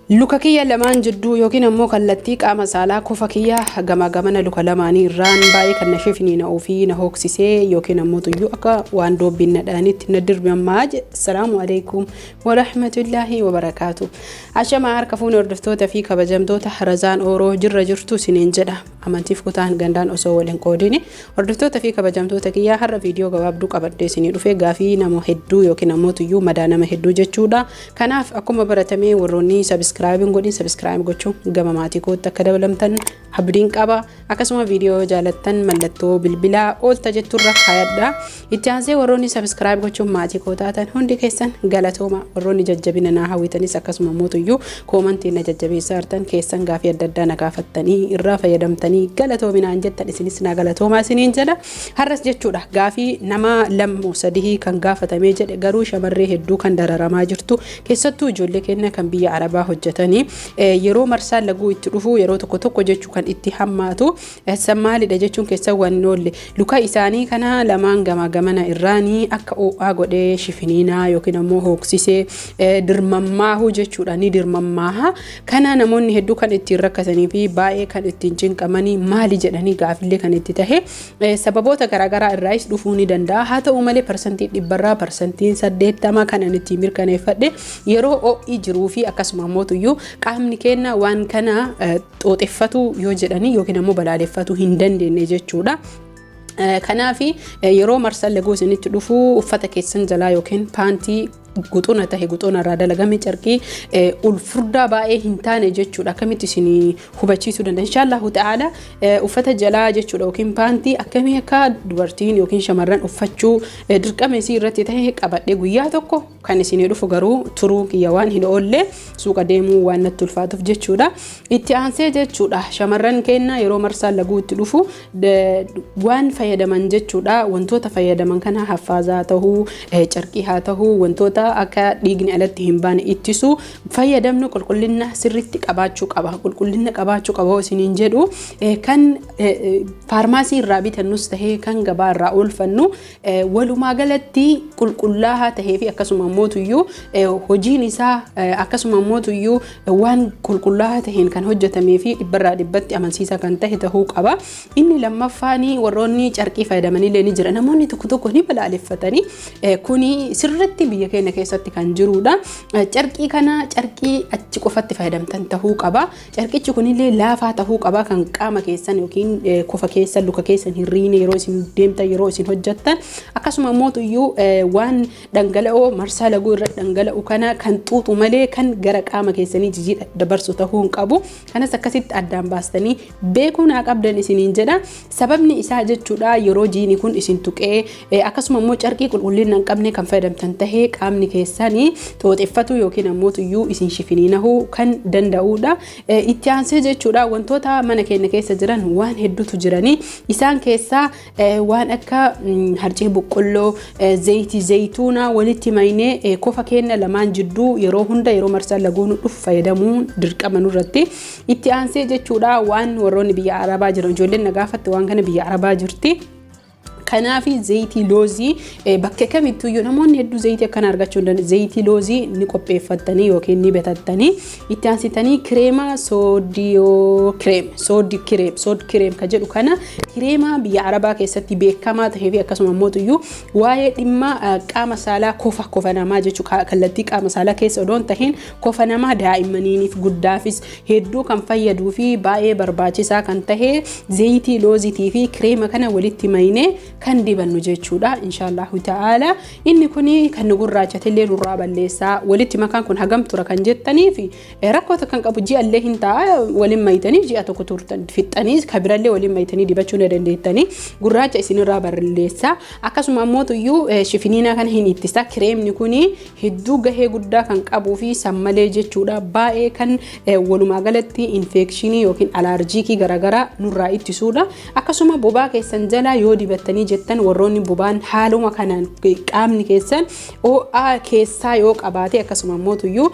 luka kiyya lamaan jidduu yookiin ammoo kallattii qaama saalaa kofa kiyya gamana luka lamaanii irraan baay'ee kan na shifniina ofii na hooksisee yookiin ammoo tuyyuu akka waan doobbiin nadhaanitti na dirmamaa jedhe. Assalaamu alaykum wa rahmatullahi wa barakaatu. Ashama harka fuuni hordoftoota fi kabajamtoota Razaan Ooroo jirra jirtu siniin jedha. Amantiif kutaan gandaan osoo waliin qoodini hordoftoota fi kabajamtoota kiyyaa har'a viidiyoo gabaabduu qabadhee sinii dhufee gaafii nama hedduu yookiin ammoo tuyyuu madaa nama hedduu jechuudha. Kanaaf akkuma baratamee warroonni subscribe godhin subscribe gochuun gama maatii kootti akka dabalamtan abdiin qaba. Akkasuma viidiyoo jaalattan mallattoo bilbilaa oolta jetturra kaayadha. Itti aansee warroonni subscribe gochuun maatii koo taatan hundi keessan galatooma. Warroonni jajjabina naa hawwitanis akkasuma mootuyyuu koomantiin na jajjabeessaa artan keessan gaafii adda addaa na gaafattanii irraa fayyadamtanii galatoominaan jettan isinis na galatoomaa isiniin jedha. Har'as jechuudha gaafii nama lammoo sadii kan gaafatamee jedhe garuu shamarree hedduu kan dararamaa jirtu keessattuu ijoollee keenya kan biyya Arabaa hojjetanii yeroo marsaan laguu itti dhufu yeroo tokko jechuu kan itti hammaatu sammaalidha jechuun keessa wannolle luka isaanii kana lamaan gamana irraanii akka oo'aa godhee shifiniinaa yookiin ammoo hooksisee dirmammaahu jechuudha ni dirmammaaha. Kana namoonni hedduu kan ittiin rakkatanii fi baay'ee kan ittiin cinqamanii maali jedhanii gaafillee kan itti tahe sababoota garaagaraa irraas dhufuu ni danda'a. Haa ta'u malee parsantii 80% kanan ittiin mirkaneeffadhe yeroo oo'ii jiruu fi akkasuma mootuyyuu qaamni keenya waan kana xooxeffatu yoo jedhanii yookiin ammoo balaaleffatu hin dandeenye jechuudha. Kanaafi yeroo marsaan laguu isinitti dhufu uffata keessan jalaa yookiin paantii guxuna tahe guxuna irraa dalagame carqii ulfurdaa baay'ee hin taane jechuudha. Akkamitti isin hubachiisuu danda'a inshaallahu ta'ala uffata jalaa jechuudha yookiin paantii akkamii akka dubartiin yookiin shamarran uffachuu dirqama isii irratti tahe qabadhee guyyaa tokko kan isin dhufu garuu turuu kiyya waan hin oolle suuqa deemuu waan natti ulfaatuuf jechuudha. Itti aansee jechuudha shamarran keenya yeroo marsaan laguu itti dhufu waan fayyadaman jechuudha. Wantoota fayyadaman kana haffaazaa tahuu carqii haa tahuu wantoota akka dhiigni alatti hin baane ittisu fayyadamnu qulqullina sirriitti qabaachuu qaba. Qulqullina qabaachuu qaba isiniin jedhu kan faarmaasii irraa bitannus tahee kan gabaa irraa oolfannu walumaa galatti qulqullaa'aa tahee fi akkasuma mootuyyuu hojiin isaa akkasuma mootuyyuu waan qulqullaa'aa taheen kan hojjetamee fi dhibbarraa dhibbatti amansiisaa kan tahe tahuu qaba. Inni lammaffaanii warroonni carqii fayyadamanillee ni jira. Namoonni tokko ni balaaleffatanii kuni sirriitti biyya keenya keessatti kan jirudha. Carqii kana carqii achi qofatti fayyadamtan tahuu qaba. Carqichi kunillee laafaa tahuu qaba kan qaama keessan yookiin kofa keessan luka keessan hin riine yeroo isin deemtan yeroo isin hojjettan akkasuma mootuyyuu waan dhangala'oo marsaa laguu irra dhangala'u kana kan xuuxu malee kan gara qaama keessanii jijjiidha dabarsu tahuu hin qabu. Kanas akkasitti addaan baastanii beekuu naa qabdan isiniin jedha. Sababni isaa jechuudha yeroo jiini kun isin tuqee akkasuma immoo carqii qulqullina hin qabne kan fayyadamtan tahee qaamni keessanii xooxeffatu yookiin ammoo tuyyuu isin shifiniinahuu kan danda'udha. Itti aansee jechuudha wantoota mana keenya keessa jiran waan hedduutu jiranii isaan keessaa waan akka harcee boqqolloo zayitii zayituuna walitti maynee kofa keenya lamaan jidduu yeroo hunda yeroo marsaan laguu dhufu fayyadamuun dirqama nurratti. Itti aansee jechuudha waan warroonni biyya Arabaa jiran ijoolleen na gaafatte waan kana biyya Arabaa jirti. Kanaafi zayitii loozii bakka kamittuu namoonni hedduu zayitii akkana argachuu danda'u. Zayitii loozii ni qopheeffattanii yookiin ni bitattanii itti aansitanii kireema soodiyoo kireem ka jedhu kana kireema biyya Arabaa keessatti beekamaa tahee fi akkasuma mootuyyuu waa'ee dhimma qaama saalaa kofa namaa jechuudha. Kallattii qaama saalaa keessa odoon taheen kofa namaa daa'immaniif guddaafis hedduu kan fayyaduu fi baay'ee barbaachisaa kan tahe zayitii looziitii fi kireema kana walitti maynee kan dibannu jechuudha inshaallahu ta'ala. Inni kuni kan gurraachatellee nurraa balleessaa walitti makaan kun hagam tura kan jettanii fi rakkoota kan qabu ji'allee hin ta'a waliin maytanii ji'a tokko turtan fixxanii kabirallee waliin maytanii dibachuu ni dandeettanii gurraacha isinirraa balleessaa. Akkasuma ammoo tuyyuu shifiniinaa kana hin ittisa. Kireemni kuni hedduu gahee guddaa kan qabuu fi sammalee jechuudha baay'ee kan walumaa galatti infekshinii yookiin alaarjiikii garaagaraa nurraa ittisuudha. Akkasuma bobaa keessan jala yoo dibattanii jettan warroonni bobaan haaluma kanaan qaamni keessan OA keessaa yoo qabaate akkasuma immoo tuyyuu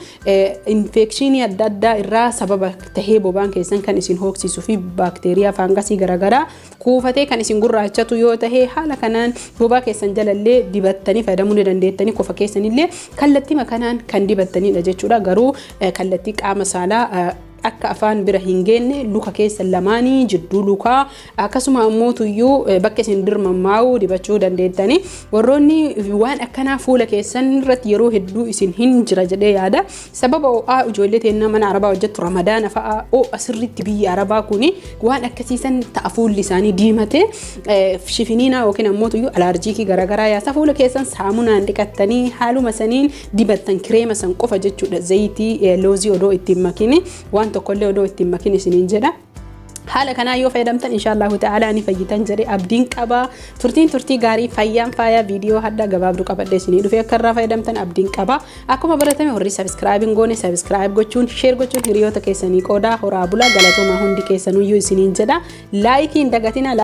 infekshinii adda addaa irraa sababa tahee bobaan keessan kan isin hooksisuu fi baakteeriyaa faangasii garaagaraa kuufatee kan isin gurraachatu yoo tahee haala kanaan bobaa keessan jalallee dibattanii fayyadamuu ni dandeettanii qofa keessanillee kallattii makanaan kan dibattanidha jechuudha. Garuu kallattii qaama saalaa akka afaan bira hin geenne luka keessa lamaanii jidduu lukaa akkasuma ammoo tuyyuu bakka isin dirmammaa'u dibachuu dandeettani. Warroonni waan akkanaa fuula keessan irratti yeroo hedduu isin hin jira jedhee yaada. Sababa OA ijoollee teennaa mana arabaa hojjettu ramadaana fa'a asirritti biyya arabaa kuni waan akkasiisan ta'a fuulli isaanii diimate shifiniina yookiin ammoo tuyyuu alaarjiikii garaagaraa yaasa fuula keessan saamunaan dhiqattanii haaluma saniin dibattan kireema san qofa jechuudha. Zayitii loozii odoo ittiin makini waan tokkollee odoo ittiin makin isiniin jedha. Haala kanaa yoo fayyadamtan inshallah ta'ala ni fayyitan jedhee abdiin qaba. Turtii gaarii fayyaan faaya viidiyoo hadda gabaabduu qabadhee isinii dhufee akka irraa fayyadamtan abdiin qaba. Akkuma baratame horri subscribe goone subscribe gochuun share gochuun hiriyoota keessanii qooda horaa bulaa galatooma hundi keessanuyyuu isiniin jedha. Like hin dagatina.